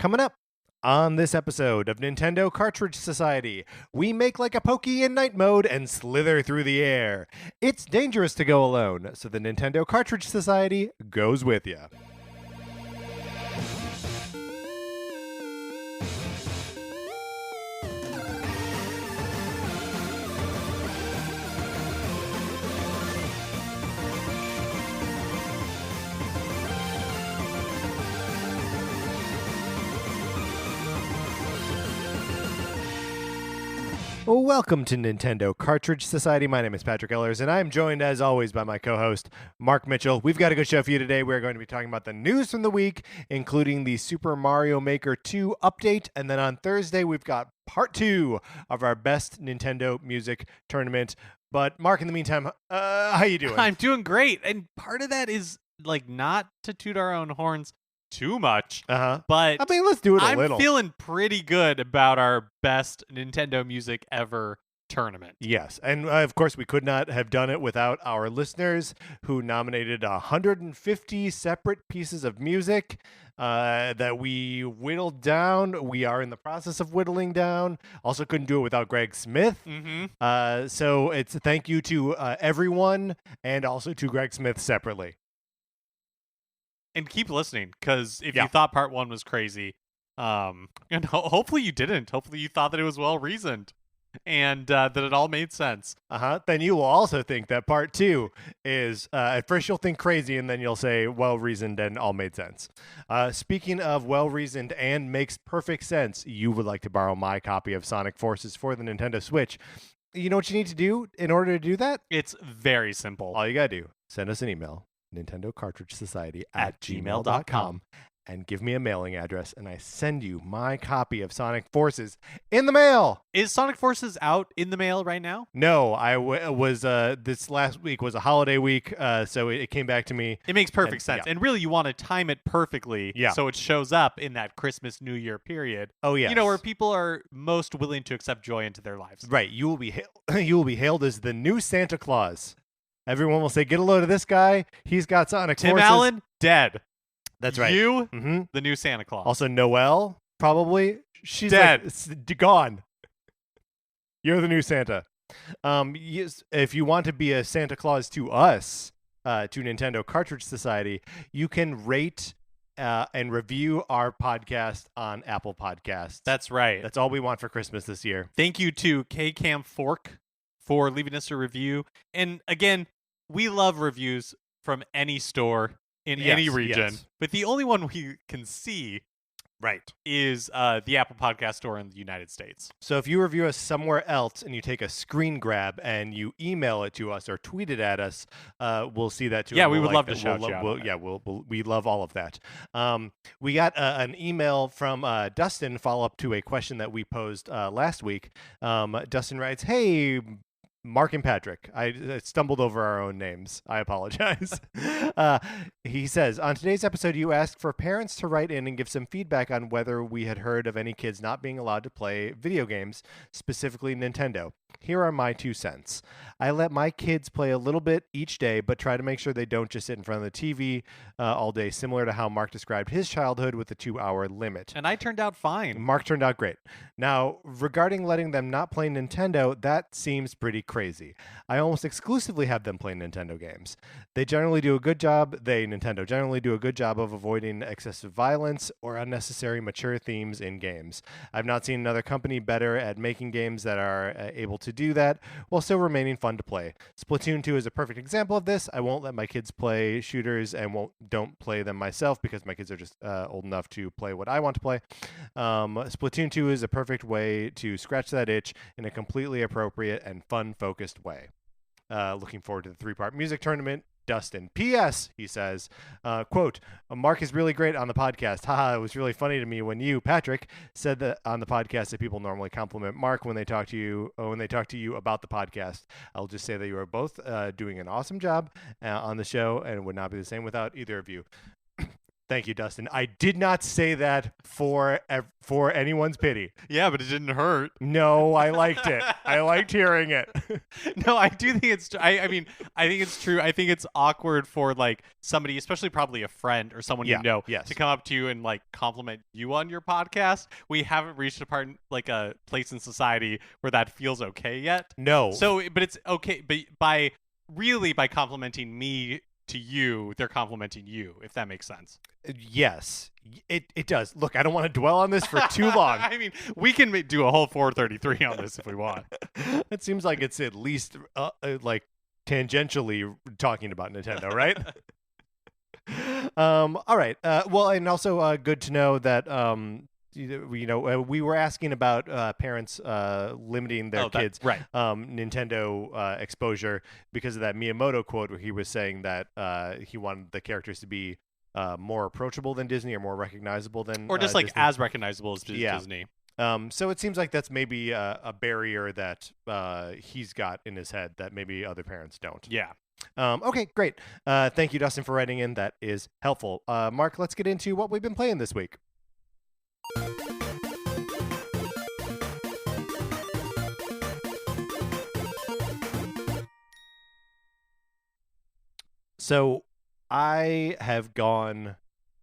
Coming up on this episode of Nintendo Cartridge Society, we make like a pokey in night mode and slither through the air. It's dangerous to go alone, so the Nintendo Cartridge Society goes with you. Welcome to Nintendo Cartridge Society. My name is Patrick Ellers, and I'm joined, as always, by my co-host, Mark Mitchell. We've got a good show for you today. We're going to be talking about the news from the week, including the Super Mario Maker 2 update, and then on Thursday, we've got part 2 of our Best Nintendo Music Tournament. But, Mark, in the meantime, how you doing? I'm doing great, and part of that is, not to toot our own horns too much, but I mean, let's do it a little. I'm feeling pretty good about our best Nintendo music ever tournament. Yes, and of course we could not have done it without our listeners who nominated 150 separate pieces of music that we whittled down. We are in the process of whittling down. Also couldn't do it without Greg Smith. So it's a thank you to everyone and also to Greg Smith separately. And keep listening, because if you thought part 1 was crazy, and hopefully you didn't. Hopefully you thought that it was well-reasoned and that it all made sense. Then you will also think that part 2 is, at first you'll think crazy, and then you'll say well-reasoned and all made sense. Speaking of well-reasoned and makes perfect sense, you would like to borrow my copy of Sonic Forces for the Nintendo Switch. You know what you need to do in order to do that? It's very simple. All you gotta do, send us an email. Nintendo Cartridge Society at gmail.com and give me a mailing address, and I send you my copy of Sonic Forces in the mail. Is Sonic Forces out in the mail right now? No, I was this last week was a holiday week, so it came back to me. It makes perfect sense. Yeah. And really, you want to time it perfectly so it shows up in that Christmas, New Year period. Oh, yeah. You know, where people are most willing to accept joy into their lives. Right. You will be hailed as the new Santa Claus. Everyone will say, get a load of this guy. He's got Sonic Tim Forces. Allen, dead. That's right. You, the new Santa Claus. Also, Noelle, probably. She's dead. Gone. You're the new Santa. Yes, if you want to be a Santa Claus to us, to Nintendo Cartridge Society, you can rate and review our podcast on Apple Podcasts. That's right. That's all we want for Christmas this year. Thank you to KCam Fork for leaving us a review. And again, we love reviews from any store in any region. Yes. But the only one we can see is the Apple Podcast Store in the United States. So if you review us somewhere else and you take a screen grab and you email it to us or tweet it at us, we'll see that too. Yeah, we would love to shout you out. We love all of that. We got an email from Dustin, follow up to a question that we posed last week. Dustin writes, "Hey, Mark and Patrick, I stumbled over our own names. I apologize." He says, on today's episode, you asked for parents to write in and give some feedback on whether we had heard of any kids not being allowed to play video games, specifically Nintendo. Here are my 2 cents. I let my kids play a little bit each day, but try to make sure they don't just sit in front of the TV all day, similar to how Mark described his childhood with the 2-hour limit. And I turned out fine. Mark turned out great. Now, regarding letting them not play Nintendo, that seems pretty crazy. I almost exclusively have them play Nintendo games. Nintendo generally do a good job of avoiding excessive violence or unnecessary mature themes in games. I've not seen another company better at making games that are able to do that while still remaining fun to play. Splatoon 2 is a perfect example of this. I won't let my kids play shooters and don't play them myself because my kids are just old enough to play what I want to play. Splatoon 2 is a perfect way to scratch that itch in a completely appropriate and fun-focused way. Looking forward to the 3-part music tournament. Dustin. P.S. He says, quote, Mark is really great on the podcast. Haha, it was really funny to me when you, Patrick, said that on the podcast that people normally compliment Mark when they talk to you about the podcast. I'll just say that you are both doing an awesome job on the show, and it would not be the same without either of you. Thank you, Dustin. I did not say that for anyone's pity. Yeah, but it didn't hurt. No, I liked it. I liked hearing it. No, I do think it's. I mean, I think it's true. I think it's awkward for like somebody, especially probably a friend or someone you know, to come up to you and like compliment you on your podcast. We haven't reached a place in society where that feels okay yet. No. So, but it's okay. But by complimenting me to you, they're complimenting you, if that makes sense. Yes, it does. Look, I don't want to dwell on this for too long. I mean, we can do a whole 433 on this if we want. It seems like it's at least like tangentially talking about Nintendo, right? All right. Well, and also good to know that we were asking about parents limiting their kids Nintendo exposure because of that Miyamoto quote where he was saying that he wanted the characters to be more approachable than Disney or more recognizable than or just like Disney. As recognizable as Disney. So it seems like that's maybe a barrier that he's got in his head that maybe other parents don't. Yeah. Okay, great. Thank you, Dustin, for writing in. That is helpful. Mark, let's get into what we've been playing this week. So I have gone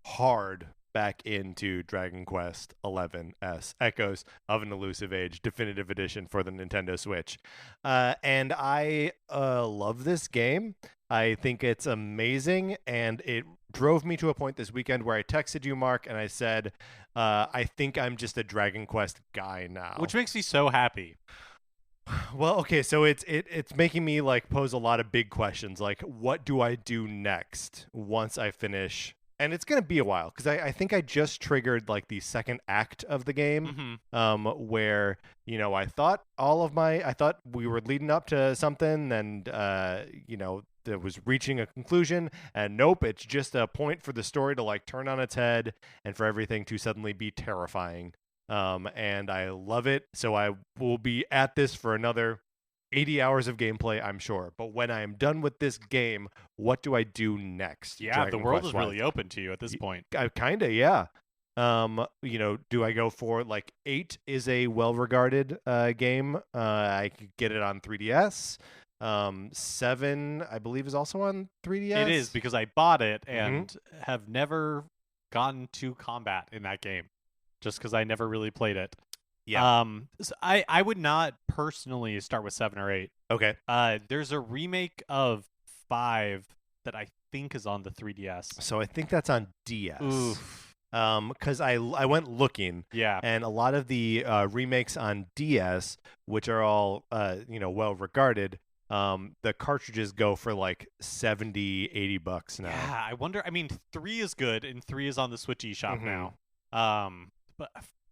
hard back into Dragon Quest XI-S Echoes of an Elusive Age Definitive Edition for the Nintendo Switch. And I love this game. I think it's amazing, and it drove me to a point this weekend where I texted you, Mark, and I said, I think I'm just a Dragon Quest guy now. Which makes me so happy. Well, okay, so it's making me like pose a lot of big questions, like what do I do next once I finish? And it's gonna be a while because I think I just triggered like the second act of the game, where I thought we were leading up to something, and it was reaching a conclusion, and nope, it's just a point for the story to like turn on its head and for everything to suddenly be terrifying. And I love it. So I will be at this for another 80 hours of gameplay, I'm sure. But when I am done with this game, what do I do next? Yeah, Dragon the world Quest is really open to you at this point. Kind of, yeah. Do I go for like 8 is a well-regarded game? I could get it on 3DS. 7, I believe, is also on 3DS. It is, because I bought it and have never gotten to combat in that game. Just because I never really played it. Yeah. So I would not personally start with 7 or 8. Okay. There's a remake of 5 that I think is on the 3DS. So I think that's on DS. Oof. Because I went looking. Yeah. And a lot of the remakes on DS, which are all well regarded, the cartridges go for like $70-$80 now. Yeah, I wonder. I mean, 3 is good, and 3 is on the Switch eShop now. But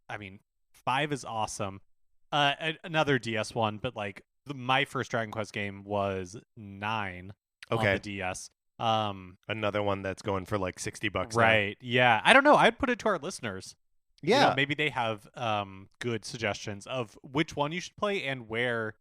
I mean, 5 is awesome. Another DS one, but like my first Dragon Quest game was 9 on the DS. Another one that's going for like $60 right now. Yeah, I don't know, I'd put it to our listeners. Yeah, maybe they have good suggestions of which one you should play and where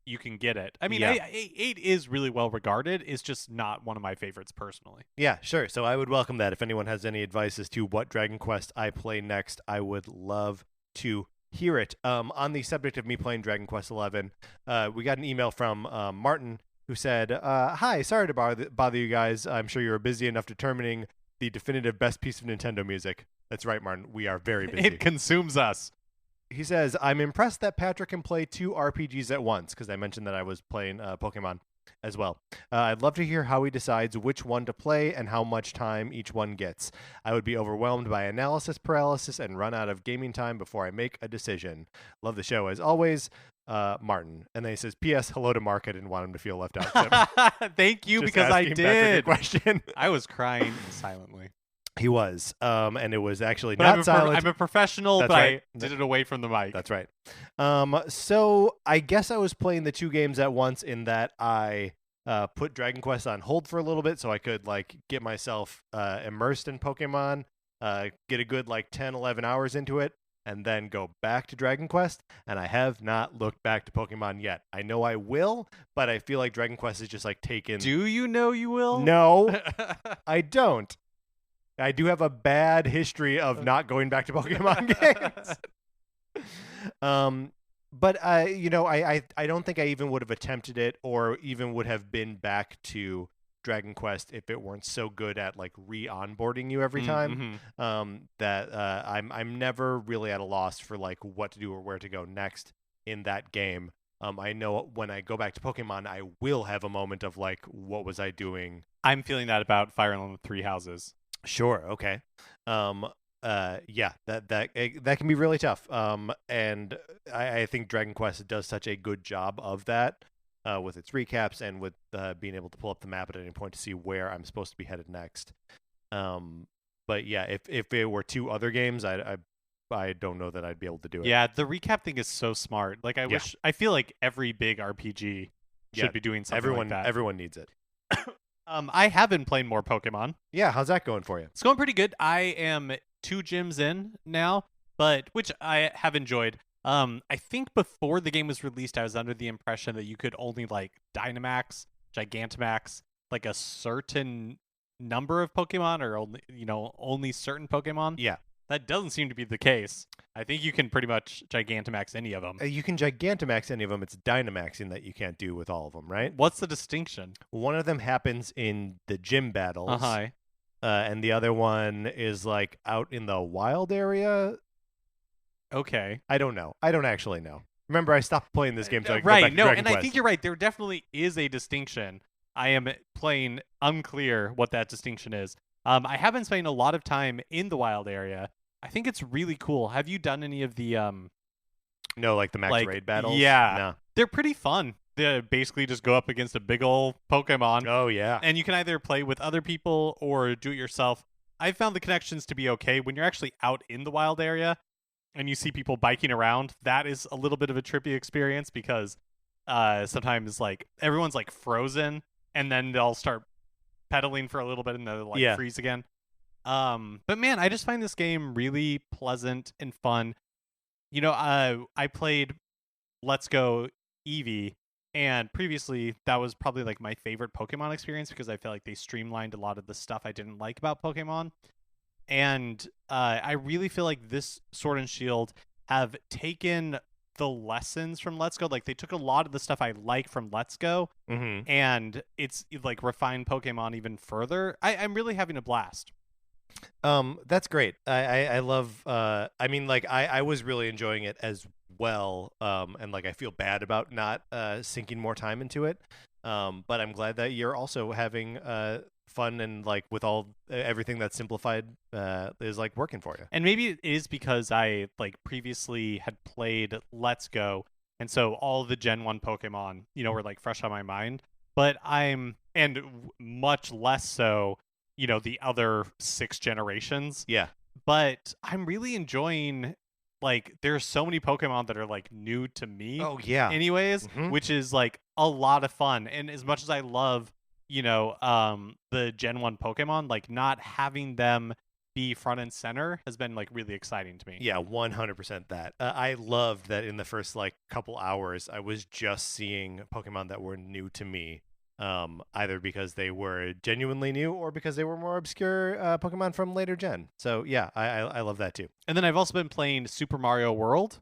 you can get it. I mean, 8 is really well regarded. It's just not one of my favorites personally. Yeah, sure. So I would welcome that. If anyone has any advice as to what Dragon Quest I play next, I would love to hear it. On the subject of me playing Dragon Quest XI, we got an email from Martin who said, hi, sorry to bother you guys. I'm sure you're busy enough determining the definitive best piece of Nintendo music. That's right, Martin. We are very busy. It consumes us. He says, I'm impressed that Patrick can play 2 RPGs at once, because I mentioned that I was playing Pokemon as well. I'd love to hear how he decides which one to play and how much time each one gets. I would be overwhelmed by analysis paralysis and run out of gaming time before I make a decision. Love the show as always, Martin. And then he says, P.S. Hello to Mark. I didn't want him to feel left out. So thank you, because I did. Question. I was crying silently. He was, and it was actually not silent. I'm a professional, but I did it away from the mic. That's right. So I guess I was playing the 2 games at once in that I put Dragon Quest on hold for a little bit so I could like get myself immersed in Pokemon, get a good like 10, 11 hours into it, and then go back to Dragon Quest. And I have not looked back to Pokemon yet. I know I will, but I feel like Dragon Quest is just like taken. Do you know you will? No, I don't. I do have a bad history of not going back to Pokemon games. But I don't think I even would have attempted it or even would have been back to Dragon Quest if it weren't so good at like re-onboarding you every time. That I'm never really at a loss for like what to do or where to go next in that game. I know when I go back to Pokemon, I will have a moment of like, what was I doing? I'm feeling that about Fire Emblem Three Houses. Sure. Okay. Yeah, that can be really tough. And I think Dragon Quest does such a good job of that, with its recaps and with being able to pull up the map at any point to see where I'm supposed to be headed next. But yeah, if it were two other games, I don't know that I'd be able to do it. Yeah, the recap thing is so smart. Like I feel like every big RPG should be doing something like that. Everyone needs it. I have been playing more Pokemon. Yeah, how's that going for you? It's going pretty good. I am 2 gyms in now, but which I have enjoyed. I think before the game was released, I was under the impression that you could only like Dynamax, Gigantamax, like a certain number of Pokemon, or only certain Pokemon. Yeah. That doesn't seem to be the case. I think you can pretty much Gigantamax any of them. You can Gigantamax any of them. It's Dynamaxing that you can't do with all of them, right? What's the distinction? One of them happens in the gym battles. And the other one is like out in the wild area. Okay. I don't know. I don't actually know. Remember, I stopped playing this game so I could right. go back to No, Dragon and Quest. I think you're right. There definitely is a distinction. I am plain unclear what that distinction is. I have been spending a lot of time in the wild area. I think it's really cool. Have you done any of the No, like the max raid battles? Yeah. No. They're pretty fun. They basically just go up against a big old Pokemon. Oh, yeah. And you can either play with other people or do it yourself. I found the connections to be okay. When you're actually out in the wild area and you see people biking around, that is a little bit of a trippy experience because sometimes like everyone's like frozen and then they'll start pedaling for a little bit and they'll like freeze again. But man, I just find this game really pleasant and fun. I played Let's Go Eevee, and previously that was probably like my favorite Pokemon experience because I feel like they streamlined a lot of the stuff I didn't like about Pokemon. And I really feel like this Sword and Shield have taken the lessons from Let's Go. Like they took a lot of the stuff I like from Let's Go, and it's like refined Pokemon even further. I'm really having a blast. That's great. I love I mean like I was really enjoying it as well. And like I feel bad about not sinking more time into it. But I'm glad that you're also having fun and like with all everything that's simplified is like working for you. And maybe it is because I like previously had played Let's Go, and so all the Gen 1 Pokemon, were like fresh on my mind. But much less so the other 6 generations. Yeah. But I'm really enjoying, like, there's so many Pokemon that are, like, new to me. Oh, yeah. Anyways, which is, like, a lot of fun. And as much as I love, the Gen 1 Pokemon, like, not having them be front and center has been, like, really exciting to me. Yeah, 100% that. I loved that in the first, like, couple hours, I was just seeing Pokemon that were new to me. Either because they were genuinely new or because they were more obscure Pokemon from later gen. So yeah, I love that too. And then I've also been playing Super Mario World,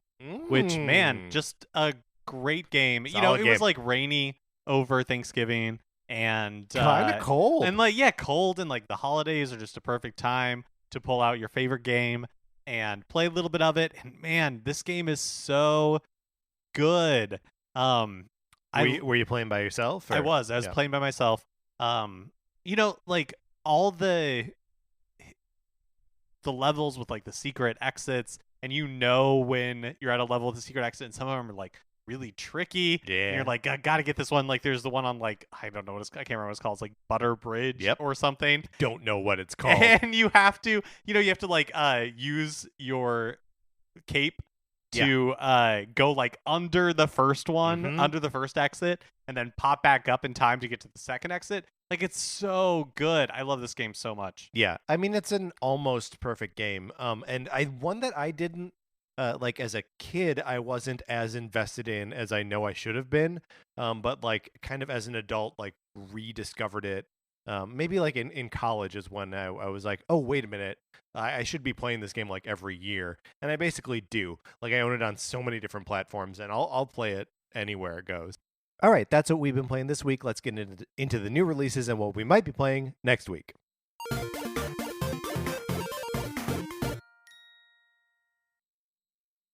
which man, just a great game. Solid it game. was like rainy over Thanksgiving and kind of cold. And like cold, and like the holidays are just a perfect time to pull out your favorite game and play a little bit of it. And man, this game is so good. Were you playing by yourself? Or? I was playing by myself. Like all the levels with like the secret exits, and when you're at a level with the secret exit, and some of them are like really tricky. Yeah. And you're like, I gotta get this one. Like there's the one on like, I don't know I can't remember what it's called. It's like Butter Bridge or something. Don't know what it's called. And you have to, like use your cape to go like under the first one, under the first exit, and then pop back up in time to get to the second exit. Like it's so good. I love this game so much. Yeah, I mean it's an almost perfect game. And one that I didn't like as a kid, I wasn't as invested in as I know I should have been. But like kind of as an adult, like rediscovered it Maybe like in college is when I was like, oh, wait a minute. I should be playing this game like every year. And I basically do. Like I own it on so many different platforms and I'll play it anywhere it goes. All right, that's what we've been playing this week. Let's get into the new releases and what we might be playing next week.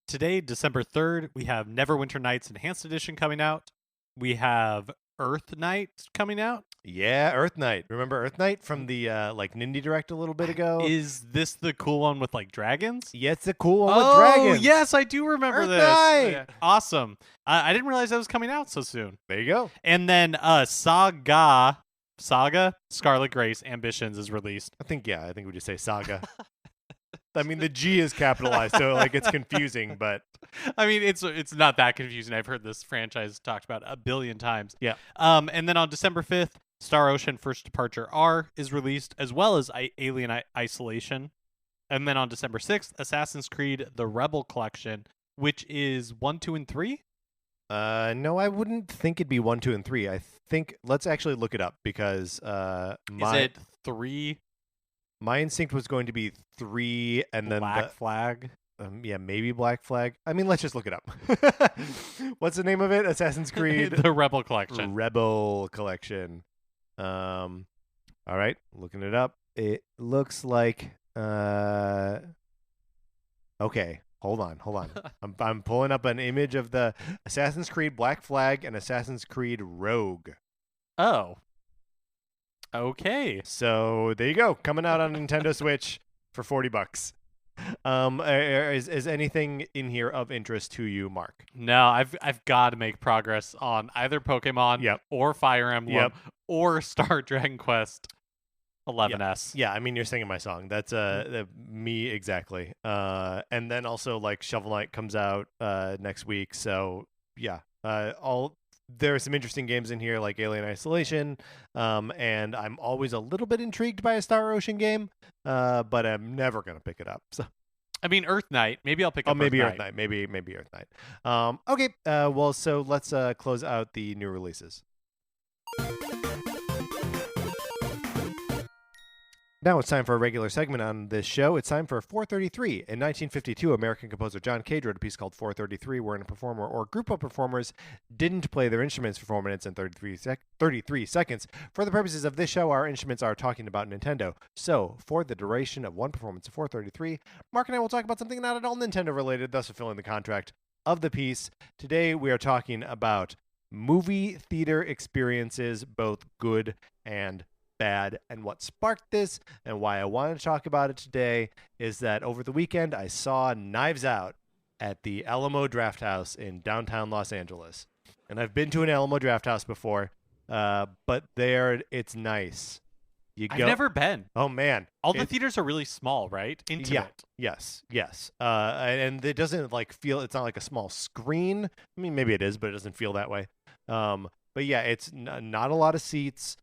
Today, December 3rd, we have Neverwinter Nights Enhanced Edition coming out. We have Earth Night coming out. Yeah, Earth Night. Remember Earth Night from the like Nindy Direct a little bit ago? Is this the cool one with like dragons? Yeah, it's a cool one with dragons. Oh, yes, I do remember Earth this. Night. Yeah. Awesome. I didn't realize that was coming out so soon. There you go. And then Saga, Scarlet Grace Ambitions is released. I think we just say Saga. I mean, the G is capitalized, so like it's confusing, but I mean, it's not that confusing. I've heard this franchise talked about a billion times. Yeah. And then on December 5th, Star Ocean First Departure R is released, as well as Alien Isolation. And then on December 6th, Assassin's Creed The Rebel Collection, which is 1, 2, and 3. No, I wouldn't think it'd be 1, 2, and 3. I think let's actually look it up because is it 3? My instinct was going to be 3, and then Black Flag. Yeah, maybe Black Flag. I mean, let's just look it up. What's the name of it? Assassin's Creed The Rebel Collection. Rebel Collection. All right, looking it up. It looks like okay, hold on. I'm pulling up an image of the Assassin's Creed Black Flag and Assassin's Creed Rogue. Oh. Okay. So there you go, coming out on Nintendo Switch for $40. Is anything in here of interest to you, Mark? No, I've got to make progress on either Pokemon or Fire Emblem or Star Dragon Quest 11S. Yeah, I mean you're singing my song. That's me exactly. And then also like Shovel Knight comes out next week. So yeah, there are some interesting games in here like Alien Isolation, and I'm always a little bit intrigued by a Star Ocean game, but I'm never gonna pick it up. So, I mean, Earth Knight. Maybe I'll pick up. Maybe Earth Earth Knight. Maybe Earth Knight. Okay. Well, so let's close out the new releases. Now it's time for a regular segment on this show. It's time for 433. In 1952, American composer John Cage wrote a piece called 433, wherein a performer or group of performers didn't play their instruments for 4 minutes and 33 seconds. For the purposes of this show, our instruments are talking about Nintendo. So, for the duration of one performance of 433, Mark and I will talk about something not at all Nintendo related, thus fulfilling the contract of the piece. Today, we are talking about movie theater experiences, both good and bad, and what sparked this and why I wanted to talk about it today is that over the weekend I saw Knives Out at the Alamo Drafthouse in downtown Los Angeles. And I've been to an Alamo Drafthouse before, but there it's nice. I've never been. Oh man, all the theaters are really small, right? Intimate. Yeah. Yes. And it doesn't like feel. It's not like a small screen. I mean, maybe it is, but it doesn't feel that way. But yeah, it's not a lot of seats.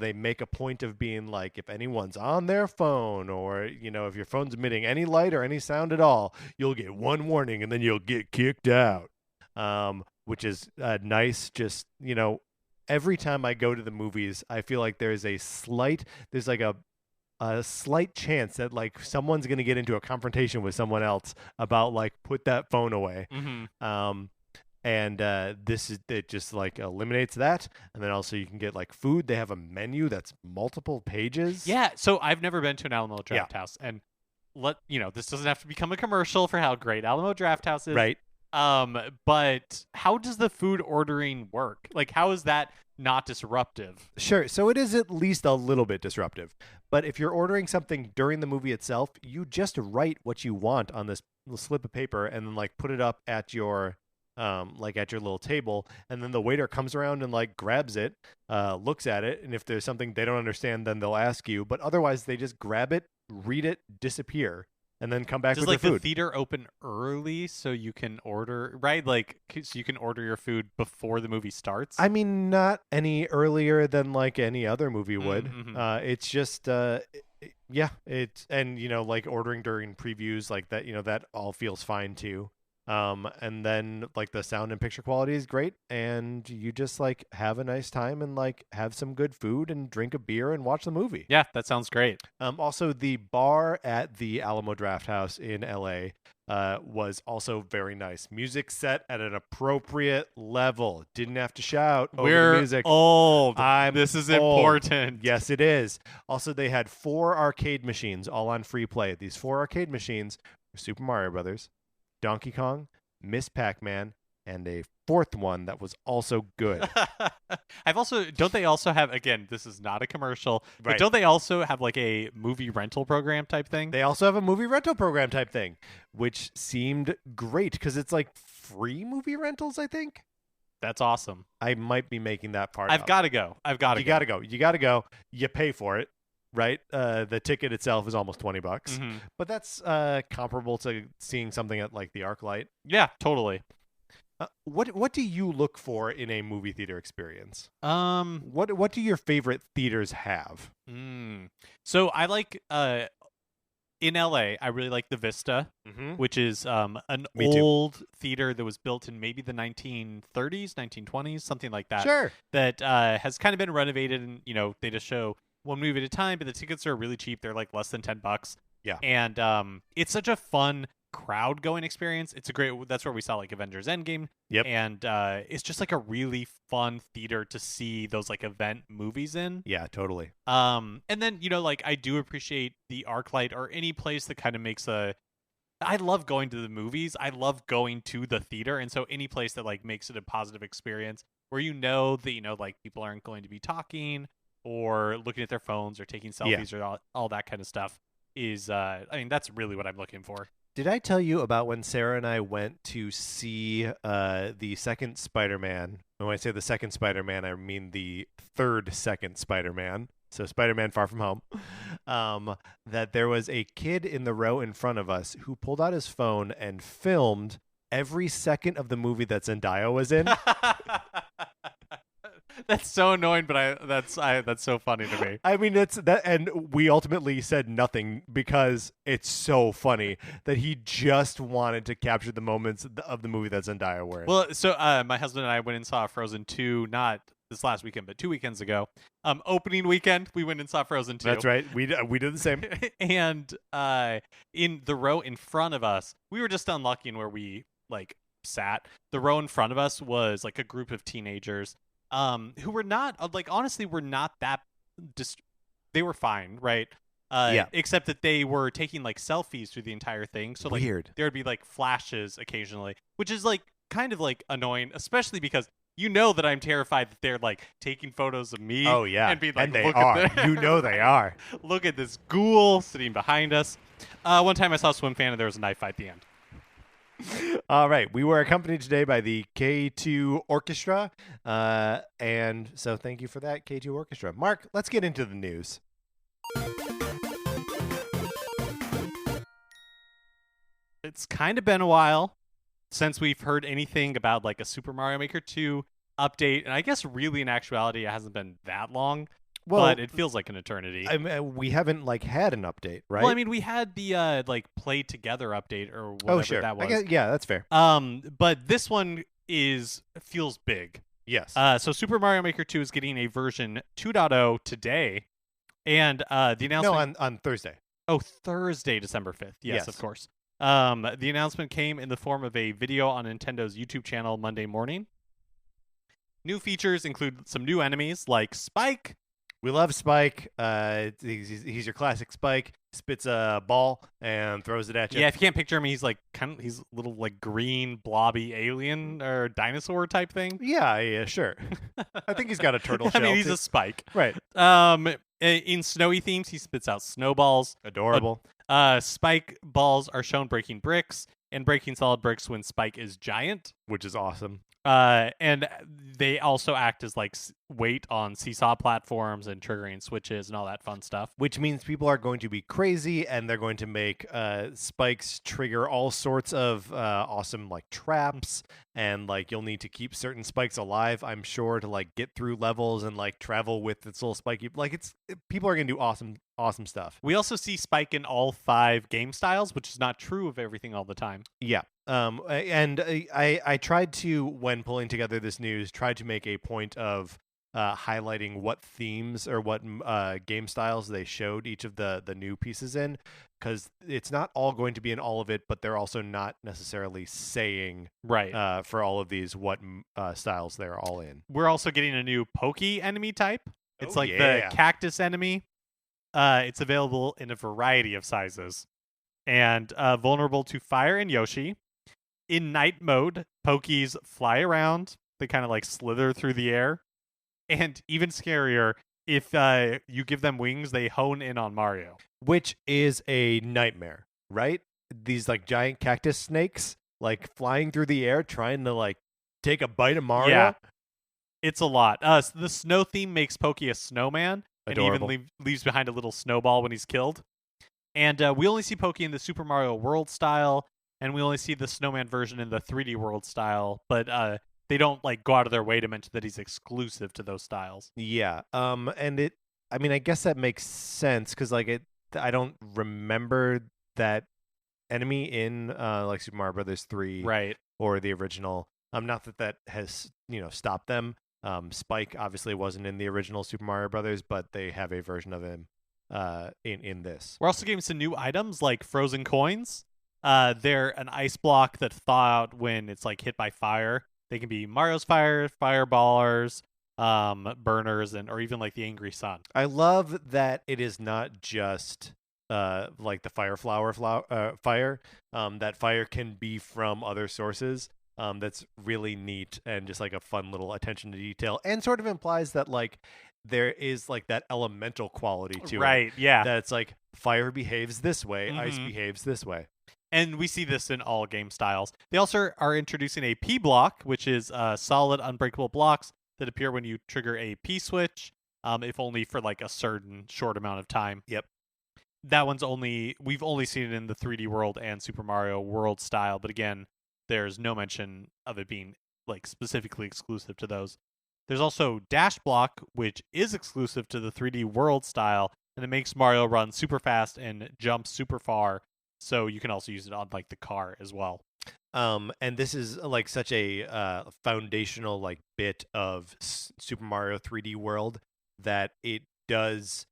They make a point of being like, if anyone's on their phone or, if your phone's emitting any light or any sound at all, you'll get one warning and then you'll get kicked out, which is nice. Just, every time I go to the movies, I feel like there's a slight chance that like someone's going to get into a confrontation with someone else about like, put that phone away. Mm-hmm. And it just like eliminates that, and then also you can get like food. They have a menu that's multiple pages. Yeah, so I've never been to an Alamo Drafthouse, and this doesn't have to become a commercial for how great Alamo Drafthouse is, right? But how does the food ordering work? Like, how is that not disruptive? Sure, so it is at least a little bit disruptive. But if you're ordering something during the movie itself, you just write what you want on this slip of paper, and then like put it up at your at your little table, and then the waiter comes around and like grabs it, looks at it, and if there's something they don't understand, then they'll ask you. But otherwise, they just grab it, read it, disappear, and then come back with their food. Does the theater open early so you can order, right? Like, so you can order your food before the movie starts? I mean, not any earlier than like any other movie would. Mm-hmm. It's just like ordering during previews like that. That all feels fine too. And then like the sound and picture quality is great, and you just like have a nice time and like have some good food and drink a beer and watch the movie. Yeah, that sounds great. Also, the bar at the Alamo Drafthouse in LA was also very nice. Music set at an appropriate level. Didn't have to shout over We're the music. old. This is old. important. Yes, it is. Also, they had 4 arcade machines all on free play. These 4 arcade machines were Super Mario Brothers, Donkey Kong, Miss Pac-Man, and a 4th one that was also good. Don't they also have, again, this is not a commercial, but right. Don't they also have like a movie rental program type thing? They also have a movie rental program type thing, which seemed great because it's like free movie rentals, I think. That's awesome. I might be making that part I've got to go. You got to go. You got to go. You pay for it, right? The ticket itself is almost $20, but that's comparable to seeing something at like the ArcLight. Yeah, totally. What do you look for in a movie theater experience? What do your favorite theaters have? So I like in LA, I really like the Vista, which is an old theater that was built in maybe the 1930s, 1920s, something like that. Sure. That has kind of been renovated, and they just show one movie at a time, but the tickets are really cheap. They're like less than $10. Yeah. And it's such a fun crowd going experience. That's where we saw like Avengers Endgame. Yep. And it's just like a really fun theater to see those like event movies in. Yeah, totally. And then like I do appreciate the ArcLight or any place that kind of makes I love going to the movies. I love going to the theater, and so any place that like makes it a positive experience where that like people aren't going to be talking or looking at their phones or taking selfies or all that kind of stuff is that's really what I'm looking for. Did I tell you about when Sarah and I went to see the second Spider-Man? When I say the second Spider-Man, I mean the second Spider-Man. So Spider-Man Far From Home. That there was a kid in the row in front of us who pulled out his phone and filmed every second of the movie that Zendaya was in. That's so annoying, but that's so funny to me. I mean, it's that, and we ultimately said nothing because it's so funny that he just wanted to capture the moments of the movie that Zendaya were in. Well, so my husband and I went and saw Frozen 2, not this last weekend, but 2 weekends ago. Opening weekend, we went and saw Frozen 2. That's right. We did the same. And in the row in front of us, we were just unlucky in where we like sat. The row in front of us was like a group of teenagers. Who were not honestly were not that they were fine, right? Except that they were taking like selfies through the entire thing. So like weird. There would be like flashes occasionally, which is like kind of like annoying, especially because that I'm terrified that they're like taking photos of me. Oh yeah, and being like, and they look are. At They are. Look at this ghoul sitting behind us. One time I saw a swim fan and there was a knife fight at the end. All right. We were accompanied today by the K2 Orchestra. And so thank you for that, K2 Orchestra. Mark, let's get into the news. It's kind of been a while since we've heard anything about like a Super Mario Maker 2 update. And I guess really in actuality, it hasn't been that long. Well, but it feels like an eternity. I mean, we haven't like had an update, right? Well, I mean, we had the like Play Together update or whatever that was. I guess, yeah, that's fair. But this one feels big. Yes. So Super Mario Maker 2 is getting a version 2.0 today, and the announcement. No, on Thursday. Oh, Thursday, December 5th. Yes, of course. The announcement came in the form of a video on Nintendo's YouTube channel Monday morning. New features include some new enemies like Spike. We love Spike. He's your classic Spike. Spits a ball and throws it at you. Yeah, if you can't picture him, he's like he's a little like green blobby alien or dinosaur type thing. Yeah, sure. I think he's got a turtle shell. I mean, he's a Spike. Right. In snowy themes, he spits out snowballs. Adorable. Spike balls are shown breaking bricks and breaking solid bricks when Spike is giant, which is awesome. And they also act as like weight on seesaw platforms and triggering switches and all that fun stuff. Which means people are going to be crazy and they're going to make spikes trigger all sorts of awesome like traps, and like you'll need to keep certain spikes alive, I'm sure, to like get through levels and like travel with its little spiky. Like people are gonna do awesome stuff. We also see Spike in all 5 game styles, which is not true of everything all the time. time. Yeah. And I tried to, when pulling together this news, tried to make a point of highlighting what themes or what game styles they showed each of the new pieces in, because it's not all going to be in all of it, but they're also not necessarily saying for all of these what styles they're all in. We're also getting a new Pokey enemy type. It's the cactus enemy. It's available in a variety of sizes and vulnerable to fire and Yoshi. In night mode, Pokies fly around. They kind of like slither through the air. And even scarier, if you give them wings, they hone in on Mario. Which is a nightmare, right? These like giant cactus snakes like flying through the air trying to like take a bite of Mario. Yeah, it's a lot. The snow theme makes Pokey a snowman. Adorable. And even leaves behind a little snowball when he's killed. And we only see Pokey in the Super Mario World style, and we only see the snowman version in the 3D World style, but they don't like go out of their way to mention that he's exclusive to those styles. Yeah. And I guess that makes sense because like I don't remember that enemy in like Super Mario Brothers 3 or the original. Not that has stopped them. Spike obviously wasn't in the original Super Mario Brothers, but they have a version of him in this. We're also getting some new items like frozen coins. They're an ice block that thaw out when it's like hit by fire. They can be Mario's fire, fireballers, burners, or even like the angry sun. I love that it is not just like the fire. That fire can be from other sources. That's really neat and just like a fun little attention to detail, and sort of implies that like there is like that elemental quality to it. Right, yeah. That it's like fire behaves this way, ice behaves this way. And we see this in all game styles. They also are introducing a P block, which is solid unbreakable blocks that appear when you trigger a P switch, if only for like a certain short amount of time. Yep. That one's we've only seen it in the 3D World and Super Mario World style, but again, there's no mention of it being like specifically exclusive to those. There's also Dash Block, which is exclusive to the 3D World style, and it makes Mario run super fast and jump super far. So you can also use it on like the car as well. And this is like such a foundational like bit of Super Mario 3D World that it does.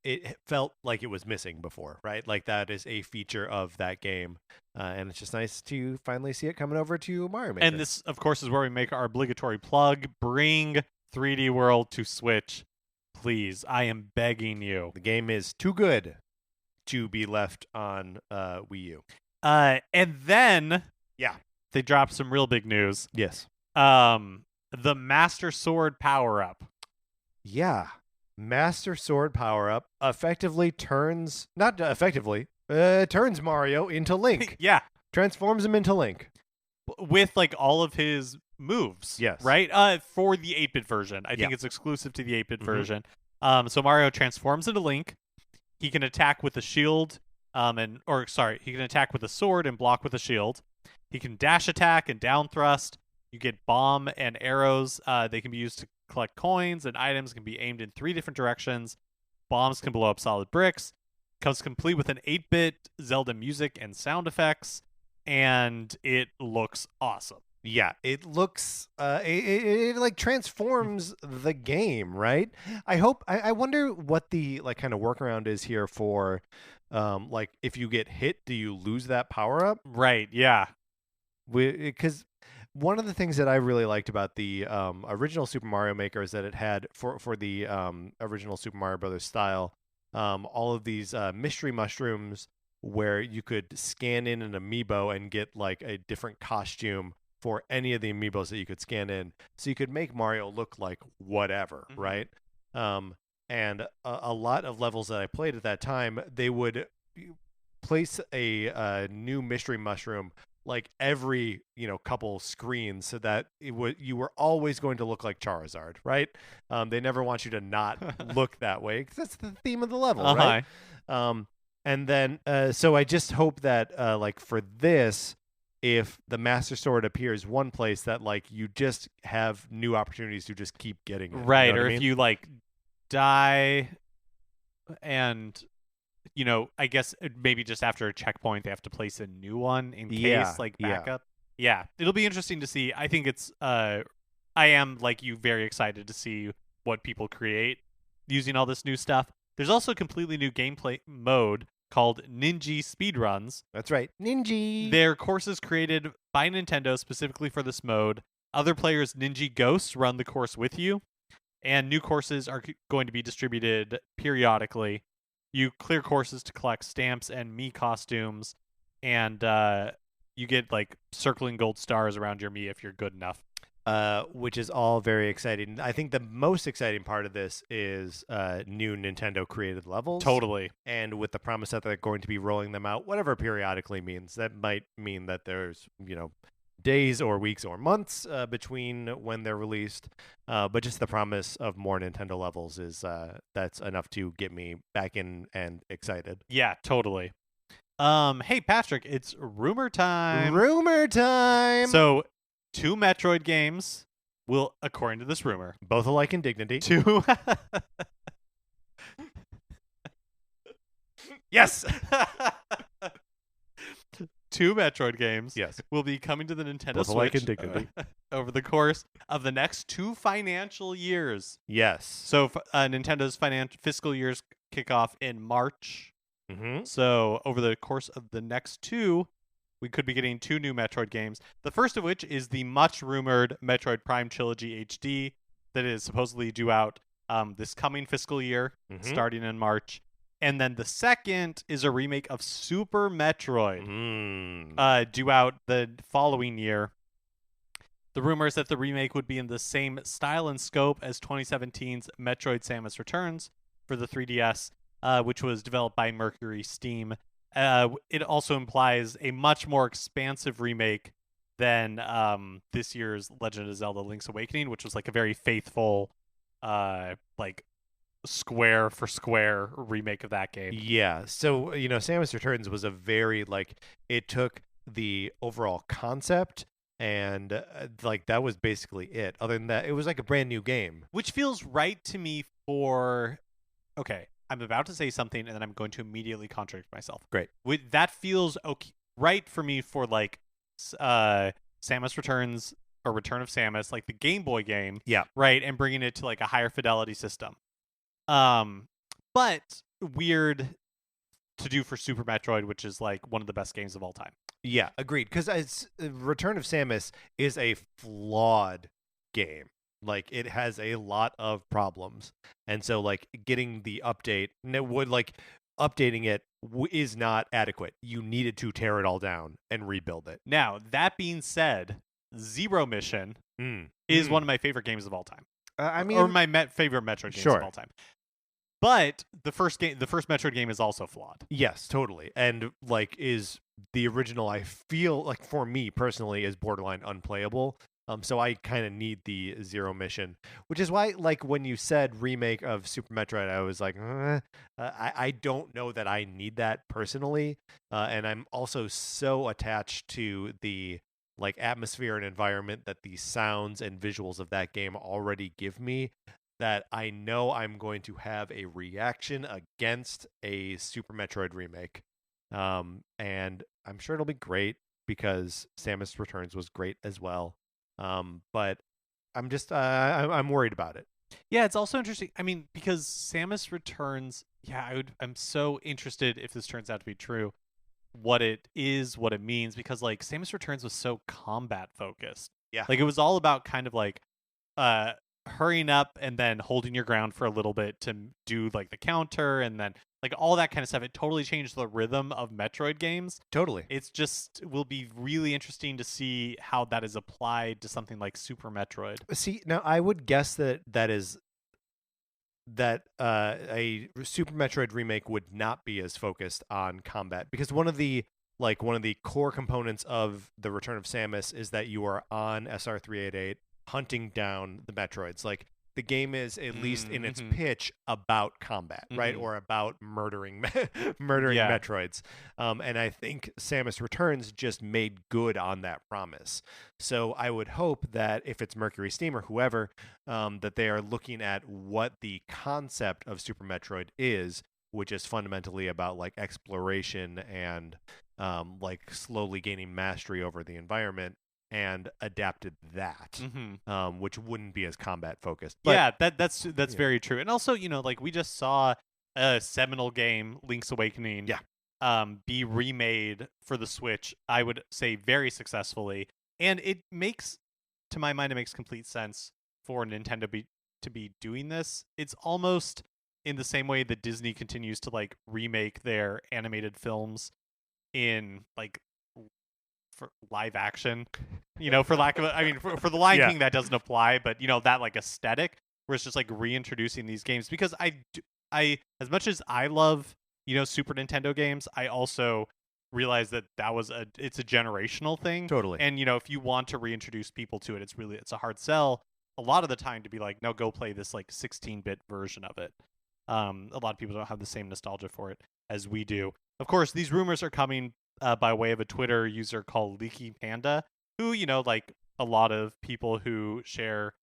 It felt like it was missing before, right? Like that is a feature of that game, and it's just nice to finally see it coming over to Mario Maker. And this, of course, is where we make our obligatory plug: bring 3D World to Switch, please. I am begging you. The game is too good to be left on Wii U. And then, they dropped some real big news. Yes. The Master Sword power-up. Yeah. Master Sword power-up turns Mario into Link. Yeah. Transforms him into Link. With like all of his moves. Yes. Right? For the 8-bit version. I think it's exclusive to the 8-bit version. So Mario transforms into Link. He can attack with a shield, he can attack with a sword and block with a shield. He can dash attack and down thrust. You get bomb and arrows. They can be used to collect coins, and items can be aimed in 3 different directions. Bombs can blow up solid bricks. Comes complete with an 8-bit Zelda music and sound effects, and it looks awesome. Yeah, it looks it like transforms the game, right? I wonder what the like kind of workaround is here for like if you get hit, do you lose that power up? Right, yeah. Because one of the things that I really liked about the original Super Mario Maker is that it had for the original Super Mario Brothers style all of these mystery mushrooms where you could scan in an amiibo and get like a different costume for any of the amiibos that you could scan in, so you could make Mario look like whatever, right? And a lot of levels that I played at that time, they would place a new mystery mushroom like every couple screens, so that you were always going to look like Charizard, right? They never want you to not look that way because that's the theme of the level, right? And then so I just hope that like for this, if the Master Sword appears one place, that like you just have new opportunities to just keep getting it. Right, you know or if you like die and I guess maybe just after a checkpoint they have to place a new one in case, like backup. Yeah, it'll be interesting to see. I think it's I am, like you, very excited to see what people create using all this new stuff. There's also a completely new gameplay mode called Ninja Speedruns. That's right, Ninja. They're courses created by Nintendo specifically for this mode. Other players' Ninja Ghosts run the course with you, and new courses are going to be distributed periodically. You clear courses to collect stamps and Mii costumes, and you get like circling gold stars around your Mii if you're good enough. Which is all very exciting. I think the most exciting part of this is new Nintendo created levels. Totally. And with the promise that they're going to be rolling them out, whatever periodically means. That might mean that there's, days or weeks or months between when they're released. But just the promise of more Nintendo levels is that's enough to get me back in and excited. Yeah, totally. Hey, Patrick, it's rumor time. Rumor time. So 2 Metroid games will, according to this rumor, both alike in dignity. 2 Yes. 2 Metroid games yes. will be coming to the Nintendo both Switch alike in dignity. Over the course of the next 2 financial years. Yes. So Nintendo's fiscal years kick off in March. Mm-hmm. So over the course of the next 2, we could be getting 2 new Metroid games. The first of which is the much-rumored Metroid Prime Trilogy HD that is supposedly due out this coming fiscal year, starting in March. And then the second is a remake of Super Metroid, due out the following year. The rumor is that the remake would be in the same style and scope as 2017's Metroid Samus Returns for the 3DS, which was developed by Mercury Steam. It also implies a much more expansive remake than this year's Legend of Zelda Link's Awakening, which was like a very faithful, like square for square remake of that game. Yeah. So, Samus Returns was a very, it took the overall concept and that was basically it. Other than that, it was like a brand new game. Which feels right to me for... Okay, I'm about to say something and then I'm going to immediately contradict myself. Great. That feels okay, right for me for Samus Returns or Return of Samus, like the Game Boy game. Yeah. Right, and bringing it to like a higher fidelity system. But weird to do for Super Metroid, which is like one of the best games of all time. Yeah, agreed. Because Return of Samus is a flawed game. Like, it has a lot of problems. And so, getting the update, updating it is not adequate. You needed to tear it all down and rebuild it. Now, that being said, Zero Mission is one of my favorite games of all time. Or my favorite Metroid games of all time. But the first Metroid game is also flawed. Yes, totally. And is the original, I feel for me personally, is borderline unplayable. So I kind of need the Zero Mission, which is why when you said remake of Super Metroid, I was like, I don't know that I need that personally. And I'm also so attached to the atmosphere and environment that the sounds and visuals of that game already give me, that I know I'm going to have a reaction against a Super Metroid remake. And I'm sure it'll be great because Samus Returns was great as well. But I'm just I'm worried about it. Yeah, it's also interesting. I mean, because Samus Returns, I'm so interested if this turns out to be true, what it is, what it means, because Samus Returns was so combat focused. Yeah. It was all about kind of hurrying up and then holding your ground for a little bit to do the counter and then all that kind of stuff. It totally changed the rhythm of Metroid games. Totally. It's just will be really interesting to see how that is applied to something like Super Metroid. See, now I would guess that a Super Metroid remake would not be as focused on combat, because one of the core components of the Return of Samus is that you are on SR388 hunting down the Metroids. The game is, at least in its pitch, about combat, right? Or about murdering Metroids. And I think Samus Returns just made good on that promise. So I would hope that if it's Mercury Steam or whoever, that they are looking at what the concept of Super Metroid is which is fundamentally about like exploration and like slowly gaining mastery over the environment, and adapted that, which wouldn't be as combat focused. But, yeah, that's very true. And also, like we just saw a seminal game, Link's Awakening, be remade for the Switch, I would say very successfully. And it makes, to my mind, it makes complete sense for Nintendo to be doing this. It's almost in the same way that Disney continues to like remake their animated films in like for live action, for lack of for the Lion King that doesn't apply, but that like aesthetic where it's just like reintroducing these games, because I as much as I love Super Nintendo games, I also realize that it's a generational thing. Totally. And if you want to reintroduce people to it, it's a hard sell a lot of the time to be like, no, go play this like 16-bit version of it. A lot of people don't have the same nostalgia for it as we do. Of course, these rumors are coming by way of a Twitter user called Leaky Panda, who, like a lot of people who share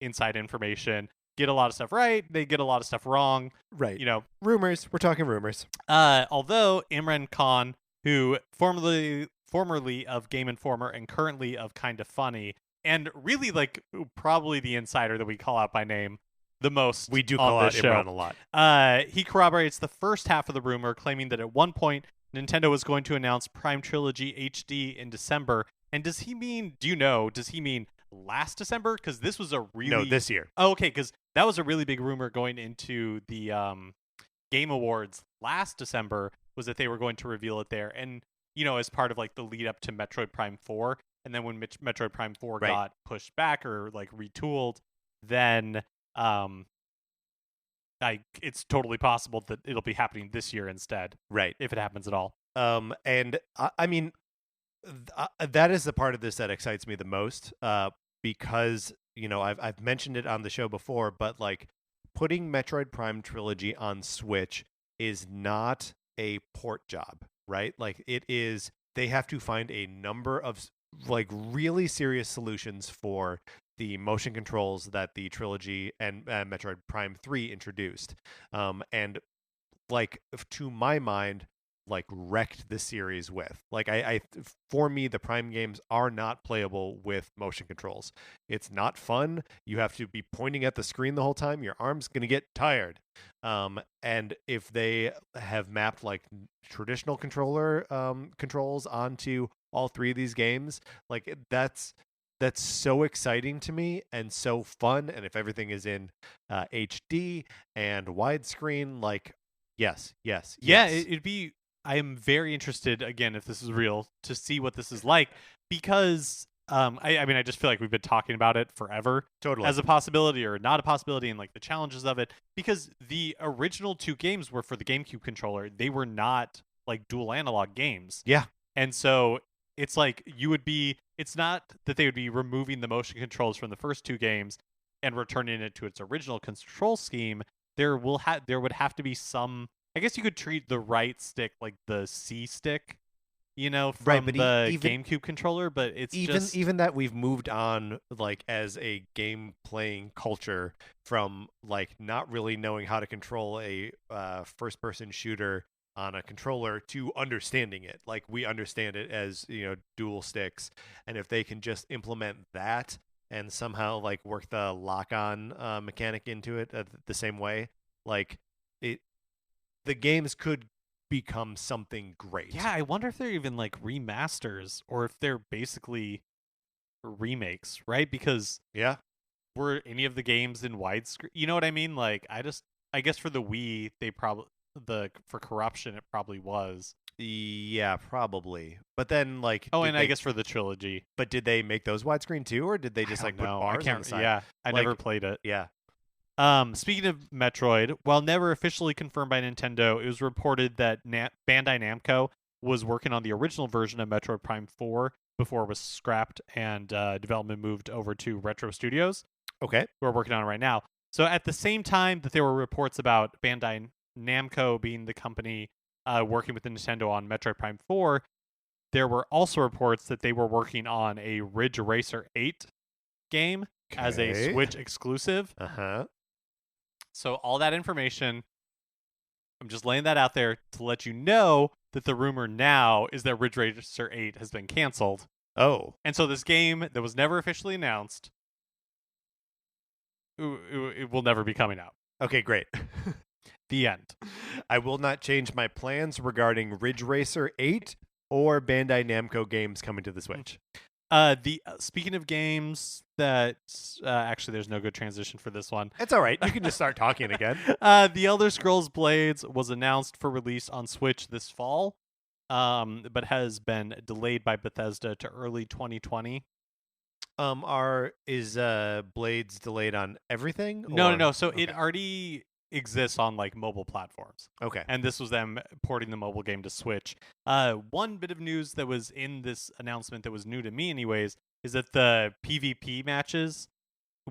inside information, get a lot of stuff right, they get a lot of stuff wrong. Right. Rumors. We're talking rumors. Although Imran Khan, who formerly of Game Informer and currently of Kinda Funny, and really like probably the insider that we call out by name the most. We do call out Imran a lot. He corroborates the first half of the rumor, claiming that at one point Nintendo was going to announce Prime Trilogy HD in December. And does he mean last December? Because this was this year. Oh, okay, because that was a really big rumor going into the Game Awards last December, was that they were going to reveal it there. And, as part of like the lead up to Metroid Prime 4. And then when Metroid Prime 4 got pushed back or like retooled, then it's totally possible that it'll be happening this year instead. Right. If it happens at all. And I mean, that is the part of this that excites me the most, because, I've mentioned it on the show before, but like putting Metroid Prime Trilogy on Switch is not a port job, right? Like it is, they have to find a number of like really serious solutions for the motion controls that the trilogy and Metroid Prime 3 introduced. And like, to my mind, like wrecked the series with. Like for me, the Prime games are not playable with motion controls. It's not fun. You have to be pointing at the screen the whole time. Your arm's going to get tired. And if they have mapped like traditional controller controls onto all three of these games, like that's so exciting to me and so fun. And if everything is in HD and widescreen, like yes. Yeah, it'd be. I am very interested, again, if this is real, to see what this is like, because I just feel like we've been talking about it forever, totally, as a possibility or not a possibility, and like the challenges of it, because the original two games were for the GameCube controller. They were not like dual analog games. Yeah. And so it's like it's not that they would be removing the motion controls from the first two games and returning it to its original control scheme. There would have to be some, I guess you could treat the right stick like the C stick, from the GameCube controller, but it's even that we've moved on, like as a game playing culture, from like not really knowing how to control a first person shooter on a controller to understanding it. Like we understand it as, dual sticks, and if they can just implement that and somehow like work the lock on mechanic into it the same way, like the games could become something great. Yeah, I wonder if they're even like remasters or if they're basically remakes, right? Because were any of the games in widescreen? You know what I mean? Like I guess for the Wii, they probably for Corruption it probably was. Yeah, probably. But then like I guess for the trilogy. But did they make those widescreen too, or did they just like put bars on the side? Yeah, I never played it. Yeah. Speaking of Metroid, while never officially confirmed by Nintendo, it was reported that Bandai Namco was working on the original version of Metroid Prime 4 before it was scrapped and development moved over to Retro Studios. Okay. Who are working on it right now. So at the same time that there were reports about Bandai Namco being the company working with Nintendo on Metroid Prime 4, there were also reports that they were working on a Ridge Racer 8 game as a Switch exclusive. Uh-huh. So all that information I'm just laying that out there to let you know that the rumor now is that Ridge Racer 8 has been canceled. Oh. And so this game that was never officially announced, it will never be coming out. Okay, great. The end. I will not change my plans regarding Ridge Racer 8 or Bandai Namco games coming to the Switch. Speaking of games that actually there's no good transition for this one. It's all right. You can just start talking again. The Elder Scrolls Blades was announced for release on Switch this fall, but has been delayed by Bethesda to early 2020. Is Blades delayed on everything? No. So it already exists on like mobile platforms. Okay. And this was them porting the mobile game to Switch. One bit of news that was in this announcement that was new to me anyways is that the PvP matches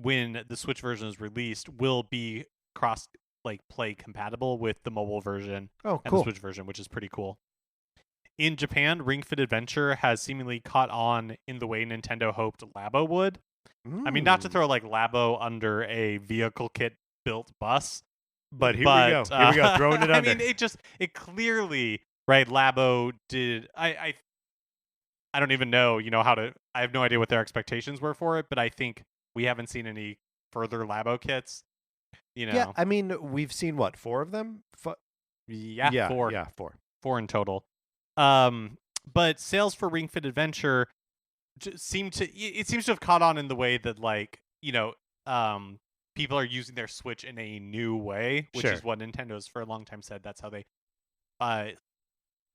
when the Switch version is released will be cross like play compatible with the mobile version and the Switch version, which is pretty cool. In Japan, Ring Fit Adventure has seemingly caught on in the way Nintendo hoped Labo would. I mean, not to throw like Labo under a vehicle kit built bus, but here we go. Here we go, throwing it under. I mean, it clearly, right, Labo did. I don't even know, I have no idea what their expectations were for it, but I think we haven't seen any further Labo kits. Yeah, I mean, we've seen what, 4 of them? Yeah, 4. Yeah, 4. 4 in total. But sales for Ring Fit Adventure seems to have caught on in the way that people are using their Switch in a new way, which is what Nintendo's for a long time said. That's how they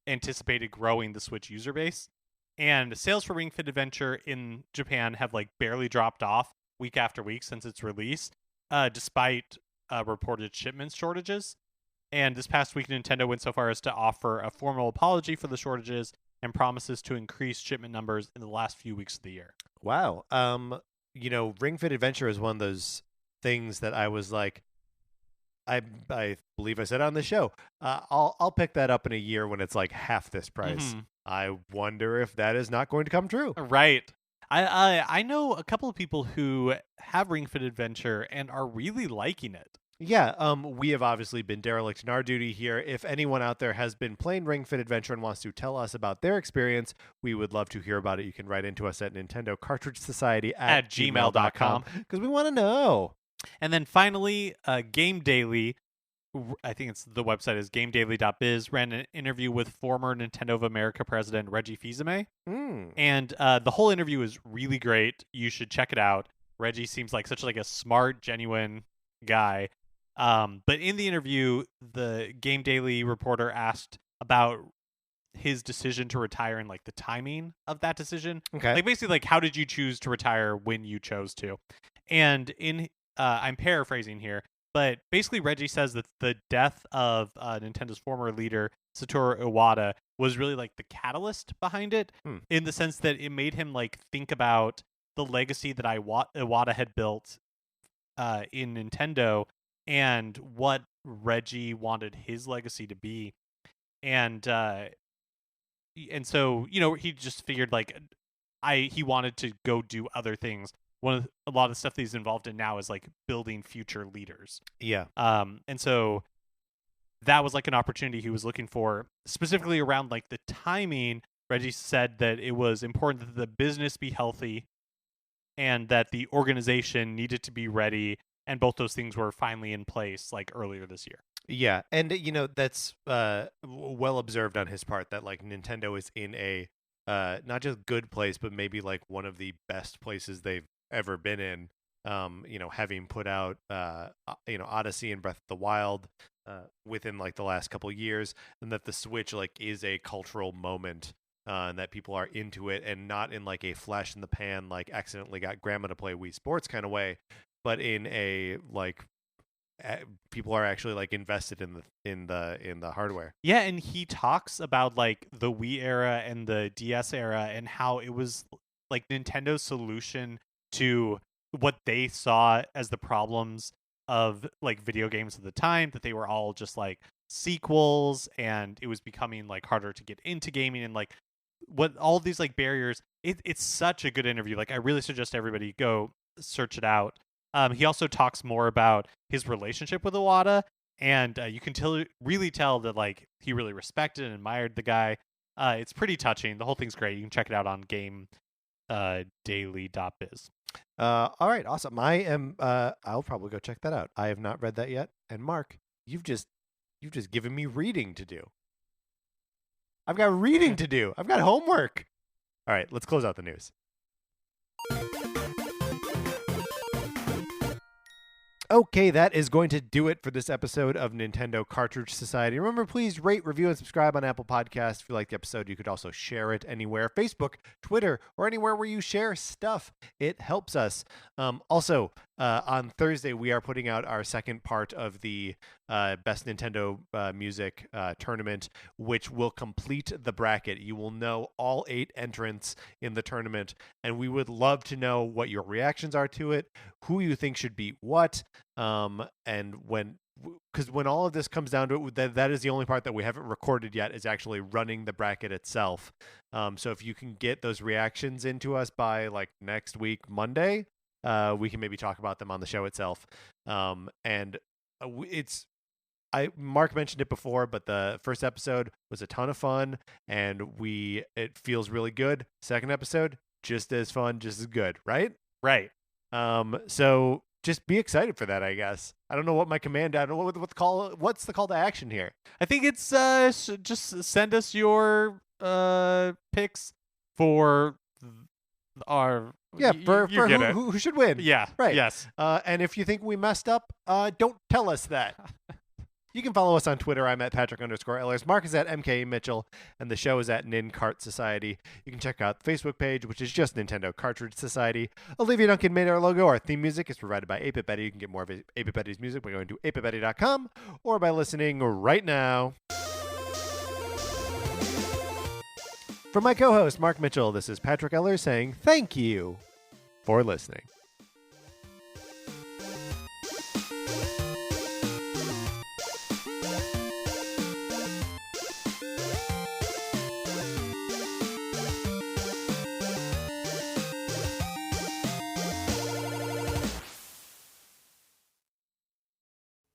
anticipated growing the Switch user base. And sales for Ring Fit Adventure in Japan have barely dropped off week after week since its release, despite reported shipment shortages. And this past week, Nintendo went so far as to offer a formal apology for the shortages and promises to increase shipment numbers in the last few weeks of the year. Wow. Ring Fit Adventure is one of those things that I was like, I believe I said on the show, I'll pick that up in a year when it's like half this price. Mm-hmm. I wonder if that is not going to come true. Right. I know a couple of people who have Ring Fit Adventure and are really liking it. Yeah, we have obviously been derelict in our duty here. If anyone out there has been playing Ring Fit Adventure and wants to tell us about their experience, we would love to hear about it. You can write into us at Nintendo Cartridge Society at gmail.com because we want to know. And then finally, Game Daily, I think the website is gamedaily.biz, ran an interview with former Nintendo of America president Reggie Fils-Aimé. And the whole interview is really great. You should check it out. Reggie seems like such a smart, genuine guy. But in the interview, the Game Daily reporter asked about his decision to retire and the timing of that decision. Okay. Basically, how did you choose to retire when you chose to? And I'm paraphrasing here, but basically Reggie says that the death of Nintendo's former leader, Satoru Iwata, was really the catalyst behind it, in the sense that it made him think about the legacy that Iwata had built in Nintendo and what Reggie wanted his legacy to be. And so, he just figured he wanted to go do other things. A lot of the stuff that he's involved in now is building future leaders. Yeah. And so that was an opportunity he was looking for, specifically around the timing. Reggie said that it was important that the business be healthy and that the organization needed to be ready. And both those things were finally in place earlier this year. Yeah. And, that's well observed on his part that Nintendo is in a not just good place, but maybe one of the best places they've ever been in. Having put out, Odyssey and Breath of the Wild within the last couple years, and that the Switch is a cultural moment. And that people are into it and not in a flash in the pan, accidentally got grandma to play Wii Sports kind of way, but in a people are actually invested in the hardware. Yeah, and he talks about the Wii era and the DS era and how it was Nintendo's solution to what they saw as the problems of video games at the time, that they were all just sequels and it was becoming harder to get into gaming and what all these barriers. It's such a good interview. I really suggest everybody go search it out. He also talks more about his relationship with Iwata and you can really tell that like he really respected and admired the guy. It's pretty touching. The whole thing's great. You can check it out on GameDaily.biz. All right, awesome. I'll probably go check that out. I have not read that yet. And Mark, you've just given me reading to do. I've got reading to do. I've got homework. All right, let's close out the news. Okay, that is going to do it for this episode of Nintendo Cartridge Society. Remember, please rate, review, and subscribe on Apple Podcasts. If you like the episode, you could also share it anywhere. Facebook, Twitter, or anywhere where you share stuff. It helps us. Also, on Thursday, we are putting out our second part of the Best Nintendo Music tournament, which will complete the bracket. You will know all 8 entrants in the tournament, and we would love to know what your reactions are to it, who you think should beat what, and when all of this comes down to it, that is the only part that we haven't recorded yet, is actually running the bracket itself. So if you can get those reactions into us by like next week, Monday, we can maybe talk about them on the show itself. Mark mentioned it before, but the first episode was a ton of fun, and it feels really good. Second episode, just as fun, just as good, right? Right. So just be excited for that, I guess. I don't know what my command. I don't know what's the call to action here. I think it's just send us your picks for our. Yeah, for who should win. Yeah. Right. Yes. And if you think we messed up, don't tell us that. You can follow us on Twitter. I'm at Patrick_Ellers. Mark is at MK Mitchell, and the show is at NinCart Society. You can check out the Facebook page, which is just Nintendo Cartridge Society. Olivia Duncan made our logo. Our theme music is provided by 8-Bit Betty. You can get more of 8-Bit Betty's music by going to 8bitbetty.com or by listening right now. From my co-host, Mark Mitchell, this is Patrick Ellers saying thank you for listening.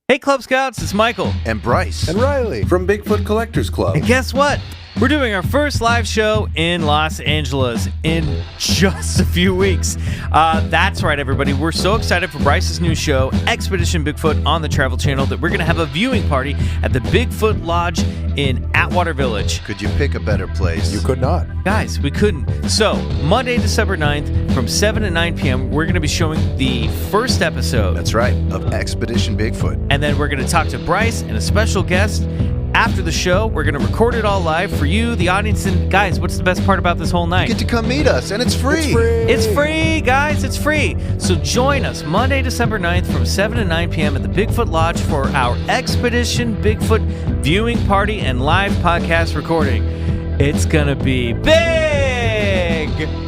Hey Club Scouts, it's Michael. And Bryce. And Riley. From Bigfoot Collectors Club. And guess what? We're doing our first live show in Los Angeles in just a few weeks. That's right, everybody. We're so excited for Bryce's new show, Expedition Bigfoot, on the Travel Channel, that we're going to have a viewing party at the Bigfoot Lodge in Atwater Village. Could you pick a better place? You could not. Guys, we couldn't. So, Monday, December 9th, from 7 to 9 p.m., we're going to be showing the first episode. That's right, of Expedition Bigfoot. And then we're going to talk to Bryce and a special guest. After the show, we're going to record it all live for you, the audience. And guys, what's the best part about this whole night? You get to come meet us, and it's free. It's free, guys. It's free. So join us Monday, December 9th from 7 to 9 p.m. at the Bigfoot Lodge for our Expedition Bigfoot viewing party and live podcast recording. It's going to be big!